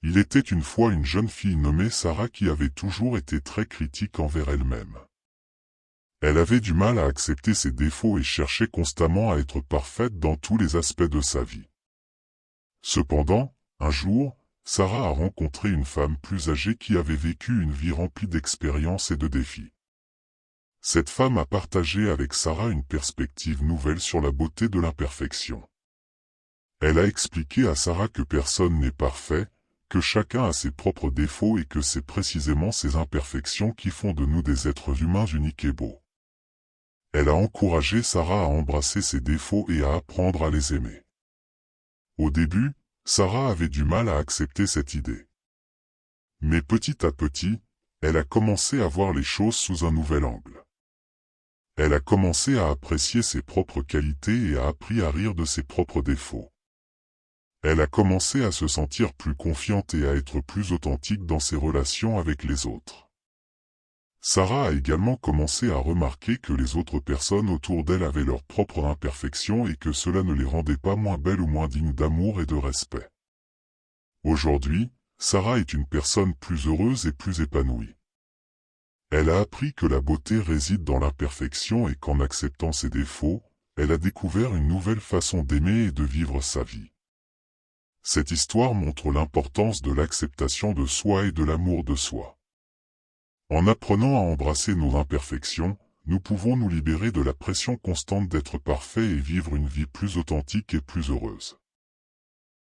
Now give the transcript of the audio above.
Il était une fois une jeune fille nommée Sarah qui avait toujours été très critique envers elle-même. Elle avait du mal à accepter ses défauts et cherchait constamment à être parfaite dans tous les aspects de sa vie. Cependant, un jour, Sarah a rencontré une femme plus âgée qui avait vécu une vie remplie d'expériences et de défis. Cette femme a partagé avec Sarah une perspective nouvelle sur la beauté de l'imperfection. Elle a expliqué à Sarah que personne n'est parfait, que chacun a ses propres défauts et que c'est précisément ces imperfections qui font de nous des êtres humains uniques et beaux. Elle a encouragé Sarah à embrasser ses défauts et à apprendre à les aimer. Au début, Sarah avait du mal à accepter cette idée. Mais petit à petit, elle a commencé à voir les choses sous un nouvel angle. Elle a commencé à apprécier ses propres qualités et a appris à rire de ses propres défauts. Elle a commencé à se sentir plus confiante et à être plus authentique dans ses relations avec les autres. Sarah a également commencé à remarquer que les autres personnes autour d'elle avaient leurs propres imperfections et que cela ne les rendait pas moins belles ou moins dignes d'amour et de respect. Aujourd'hui, Sarah est une personne plus heureuse et plus épanouie. Elle a appris que la beauté réside dans l'imperfection et qu'en acceptant ses défauts, elle a découvert une nouvelle façon d'aimer et de vivre sa vie. Cette histoire montre l'importance de l'acceptation de soi et de l'amour de soi. En apprenant à embrasser nos imperfections, nous pouvons nous libérer de la pression constante d'être parfait et vivre une vie plus authentique et plus heureuse.